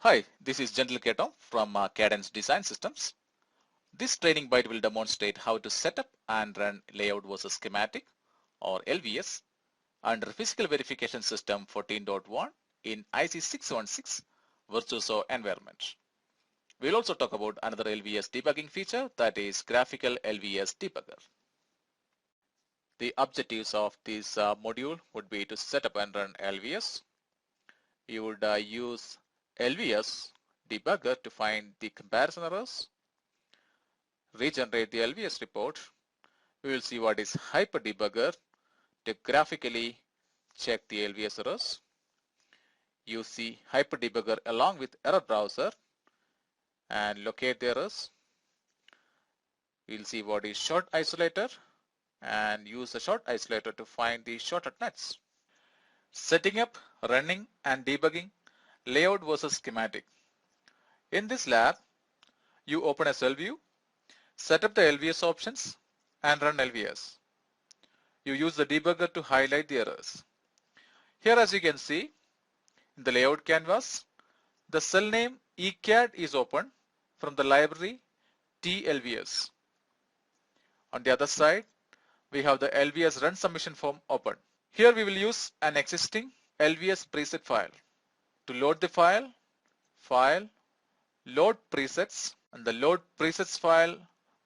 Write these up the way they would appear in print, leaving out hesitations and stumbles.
Hi, this is Gentle Keto from Cadence Design Systems. This training bite will demonstrate how to set up and run layout versus schematic or LVS under Physical Verification System 14.1 in IC 616 Virtuoso environment. We'll also talk about another LVS debugging feature, that is Graphical LVS Debugger. The objectives of this module would be to set up and run LVS. You would use LVS debugger to find the comparison errors, regenerate the LVS report. We will see what is HyperDebugger to graphically check the LVS errors. Use the HyperDebugger along with Error Browser and locate the errors. We'll see what is Short Isolator and use the Short Isolator to find the shorted nets. Setting up, running and debugging layout versus schematic. In this lab, you open a cell view, set up the LVS options and run LVS. You use the debugger to highlight the errors. Here, as you can see, in the layout canvas, the cell name ECAD is open from the library TLVS. On the other side, we have the LVS run submission form open. Here we will use an existing LVS preset file. To load the file, load presets, and the load presets file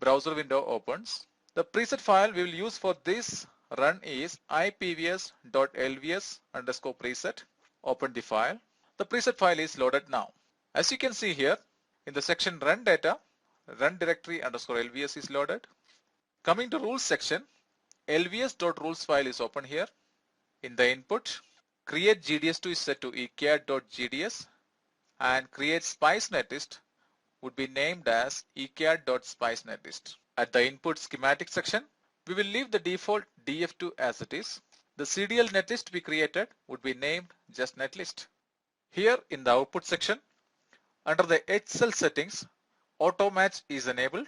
browser window opens. The preset file we will use for this run is ipvs.lvs_preset. Open the file. The preset file is loaded now. As you can see here, in the section run data, run directory_lvs is loaded. Coming to rules section, lvs.rules file is open here. In the input, create GDS2 is set to ecad.gds and create spice netlist would be named as ecad.spicenetlist. At the input schematic section, we will leave the default df2 as it is. The CDL netlist we created would be named just netlist. Here in the output section, under the HCell settings, auto match is enabled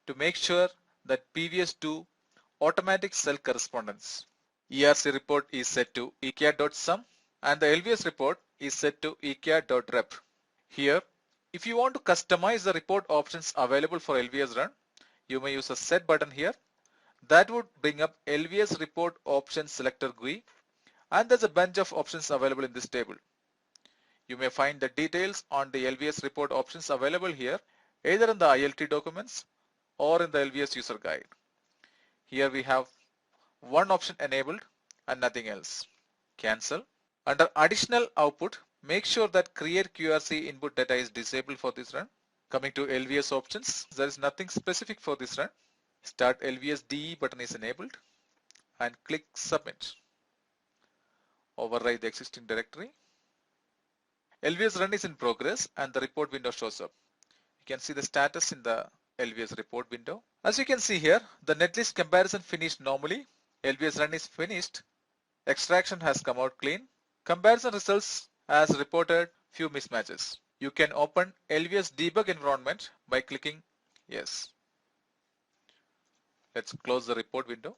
to make sure that PVS do automatic cell correspondence. ERC report is set to ecad.sum and the LVS report is set to ecad.rep. Here, if you want to customize the report options available for LVS run, you may use a set button here. That would bring up LVS report options selector GUI, and there's a bunch of options available in this table. You may find the details on the LVS report options available here, either in the ILT documents or in the LVS user guide. Here we have one option enabled and nothing else. Cancel. Under additional output, make sure that create QRC input data is disabled for this run. Coming to LVS options, there is nothing specific for this run. Start LVS DE button is enabled and click submit. Override the existing directory. LVS run is in progress and the report window shows up. You can see the status in the LVS report window. As you can see here, the netlist comparison finished normally. LVS run is finished. Extraction has come out clean. Comparison results as reported few mismatches. You can open LVS debug environment by clicking yes. Let's close the report window.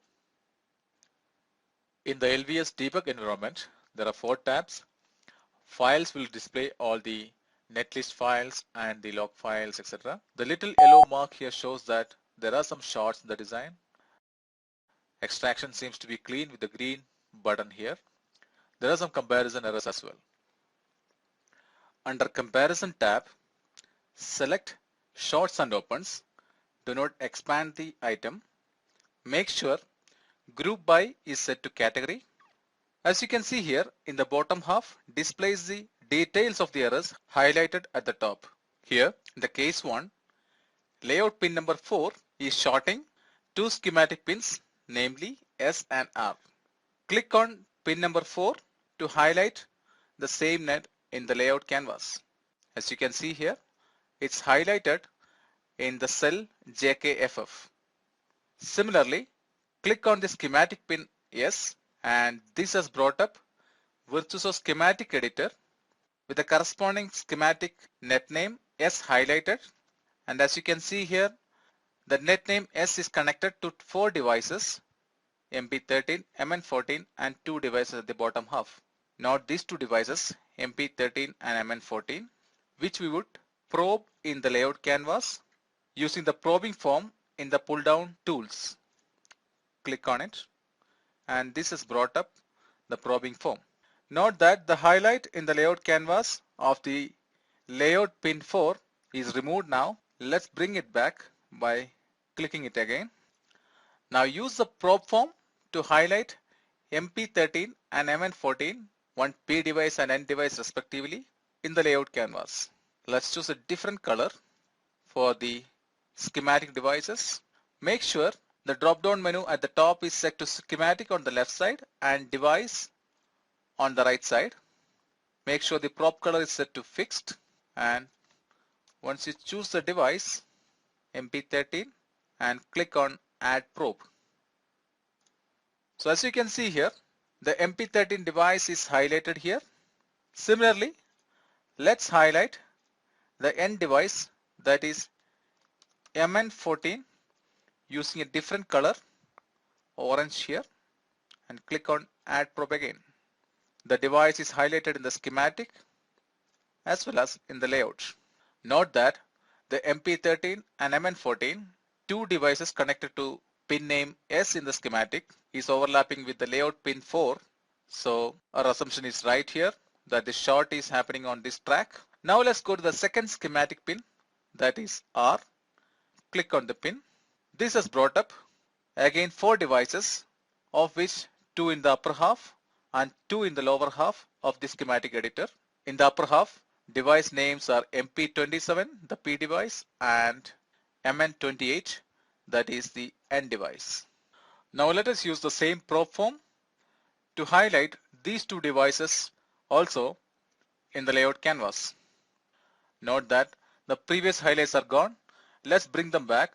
In the LVS debug environment, there are 4 tabs. Files will display all the netlist files and the log files, etc. The little yellow mark here shows that there are some shorts in the design. Extraction seems to be clean with the green button here. There are some comparison errors as well. Under Comparison tab, select Shorts and Opens. Do not expand the item. Make sure Group By is set to Category. As you can see here, in the bottom half displays the details of the errors highlighted at the top. Here, in the case 1, layout pin number 4 is shorting 2 schematic pins, namely S and R. Click on pin number 4 to highlight the same net in the layout canvas. As you can see here, it's highlighted in the cell JKFF. Similarly, click on the schematic pin S and this has brought up Virtuoso schematic editor with the corresponding schematic net name S highlighted. And as you can see here, the net name S is connected to 4 devices, MP13, MN14 and 2 devices at the bottom half. Not these 2 devices, MP13 and MN14. which we would probe in the layout canvas using the probing form in the pull down tools. Click on it and this has brought up the probing form. Note that the highlight in the layout canvas of the layout pin 4 is removed now. Let's bring it back by clicking it again. Now use the probe form to highlight MP13 and MN14, one P device and N device respectively, in the layout canvas. Let's choose a different color for the schematic devices. Make sure the drop-down menu at the top is set to schematic on the left side and device on the right side. Make sure the probe color is set to fixed, and once you choose the device MP13 and click on add probe. So as you can see here, the MP13 device is highlighted here. Similarly, let's highlight the N device, that is MN14, using a different color, orange here, and click on add probe again. The device is highlighted in the schematic as well as in the layout. Note that the MP13 and MN14, two devices connected to pin name S in the schematic, is overlapping with the layout pin 4. So our assumption is right here that the short is happening on this track. Now let's go to the second schematic pin, that is R. Click on the pin. This has brought up again 4 devices, of which 2 in the upper half and 2 in the lower half of the schematic editor. In the upper half, device names are MP27, the P device, and MN28, that is the N device. Now let us use the same probe form to highlight these 2 devices also in the layout canvas. Note that the previous highlights are gone. Let's bring them back.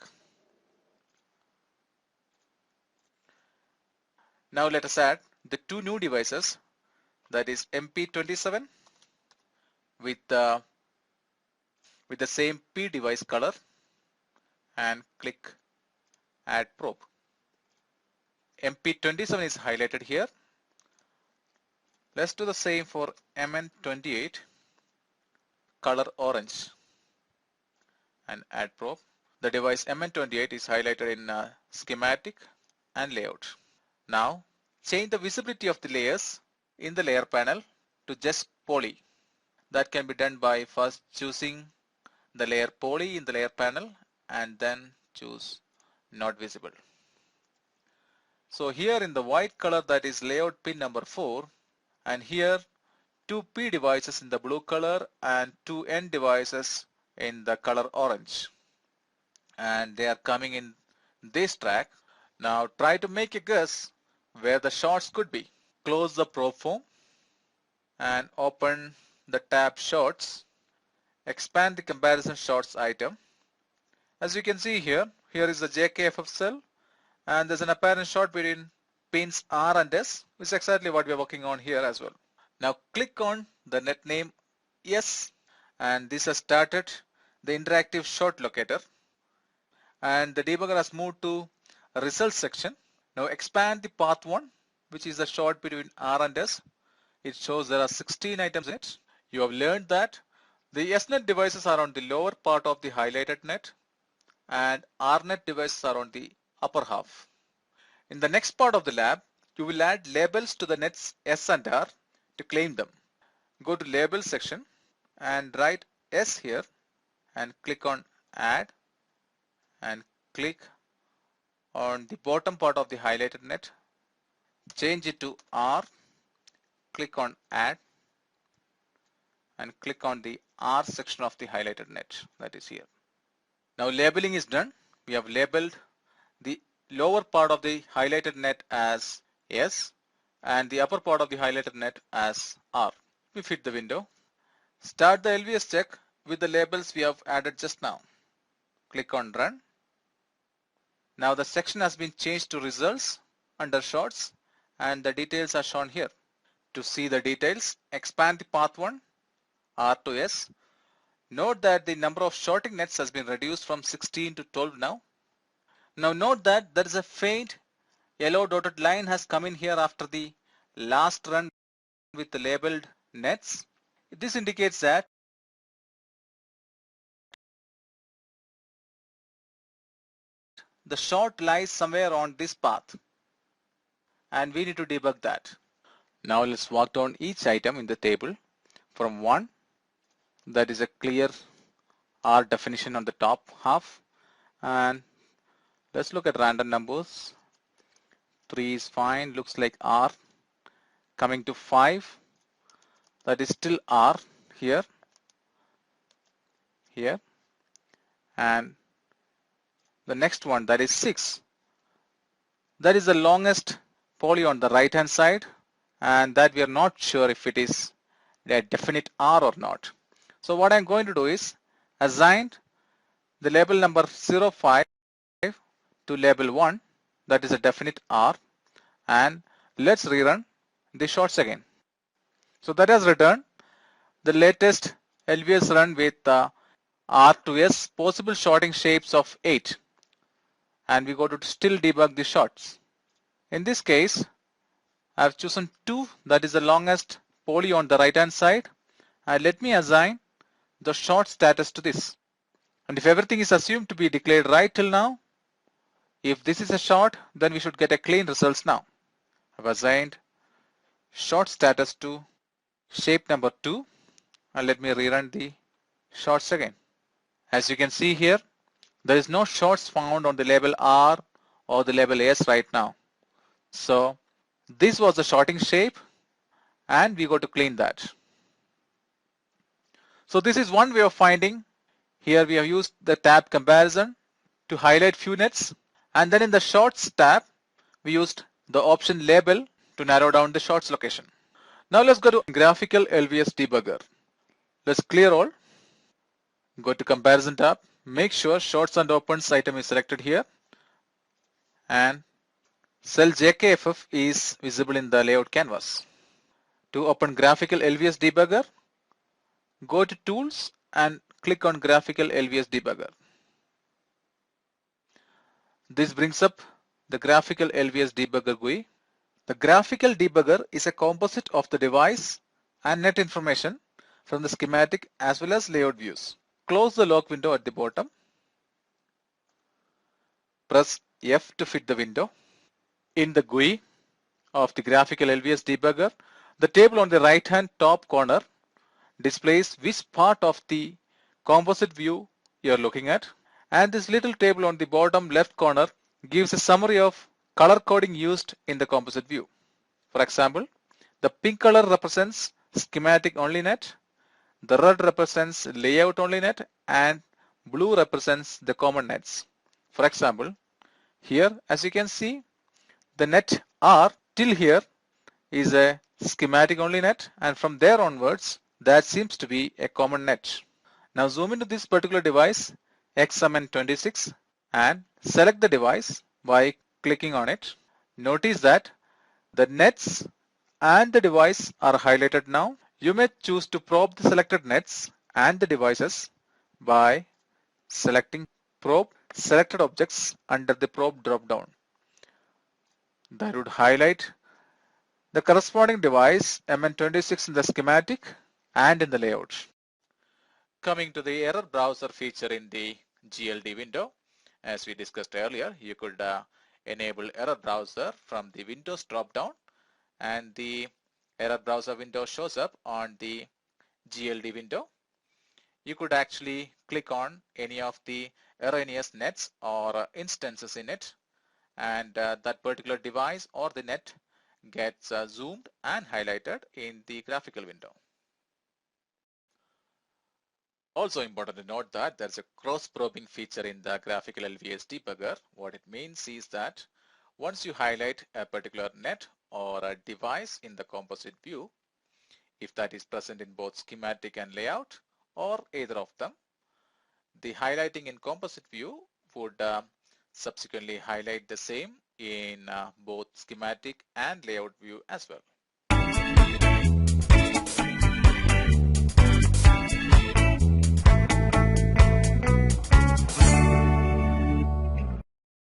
Now let us add the 2 new devices, that is MP27 with the same P device color, and click add probe. MP27 is highlighted here. Let's do the same for MN28, color orange, and add probe. The device MN28 is highlighted in schematic and layout. Now change the visibility of the layers in the layer panel to just poly. That can be done by first choosing the layer poly in the layer panel and then choose not visible. So here in the white color, that is layout pin number 4, and here 2 P devices in the blue color and 2 N devices in the color orange, and they are coming in this track. Now try to make a guess where the shorts could be. Close the probe form and open the tab shorts. Expand the comparison shorts item. As you can see here is the JKFF cell, and there's an apparent short between pins R and S, which is exactly what we are working on here as well. Now click on the net name S, and this has started the interactive short locator, and the debugger has moved to results section. Now expand the path 1, which is the short between R and S. It shows there are 16 items in it. You have learned that the SNet devices are on the lower part of the highlighted net, and RNet devices are on the upper half. In the next part of the lab, you will add labels to the nets S and R to claim them. Go to labels section and write S here and click on add, and click on the bottom part of the highlighted net. Change it to R, click on add, and click on the R section of the highlighted net, that is here. Now labeling is done. We have labeled the lower part of the highlighted net as S and the upper part of the highlighted net as R. Let me fit the window. Start the LVS check with the labels we have added just now. Click on run. Now the section has been changed to results under shorts, and the details are shown here. To see the details, expand the path 1, R to S. Note that the number of shorting nets has been reduced from 16 to 12 now. Now note that there is a faint yellow dotted line has come in here after the last run with the labeled nets. This indicates that the short lies somewhere on this path and we need to debug that. Now let's walk down each item in the table from 1, that is a clear R definition on the top half, and let's look at random numbers. 3 is fine, looks like R. Coming to 5, that is still R here, and the next one, that is 6. That is the longest poly on the right hand side, and that we are not sure if it is a definite R or not. So what I'm going to do is assign the label number 05 to label 1, that is a definite R, and let's rerun the shorts again. So that has returned the latest LVS run with R to S possible shorting shapes of 8, and we go to still debug the shorts. In this case, I have chosen 2, that is the longest poly on the right hand side, and let me assign the short status to this. And if everything is assumed to be declared right till now, if this is a short, then we should get a clean results now. I've assigned short status to shape number 2, and let me rerun the shorts again. As you can see here, there is no shorts found on the label R or the label S right now. So this was the shorting shape, and we go to clean that. So this is one way of finding. Here we have used the tab comparison to highlight few nets, and then in the shorts tab we used the option label to narrow down the shorts location. Now let's go to graphical LVS debugger. Let's clear all. Go to comparison tab. Make sure shorts and opens item is selected here, and cell JKFF is visible in the layout canvas. To open graphical LVS debugger, go to tools and click on graphical LVS debugger. This brings up the graphical LVS debugger GUI. The graphical debugger is a composite of the device and net information from the schematic as well as layout views. Close the lock window at the bottom. Press F to fit the window. In the GUI of the graphical LVS debugger, the table on the right hand top corner displays which part of the composite view you are looking at, and this little table on the bottom left corner gives a summary of color coding used in the composite view. For example, the pink color represents schematic only net, the red represents layout only net, and blue represents the common nets. For example, here as you can see, the net R till here is a schematic only net, and from there onwards that seems to be a common net. Now zoom into this particular device XMN26 and select the device by clicking on it. Notice that the nets and the device are highlighted now. You may choose to probe the selected nets and the devices by selecting probe selected objects under the probe drop-down. That would highlight the corresponding device MN26 in the schematic and in the layout. Coming to the error browser feature in the GLD window, as we discussed earlier, you could enable error browser from the Windows drop-down, and the error browser window shows up on the GLD window. You could actually click on any of the erroneous nets or instances in it, and that particular device or the net gets zoomed and highlighted in the graphical window. Also important to note that there's a cross-probing feature in the graphical LVS debugger. What it means is that once you highlight a particular net or a device in the composite view, if that is present in both schematic and layout or either of them, the highlighting in composite view would subsequently highlight the same in both schematic and layout view as well.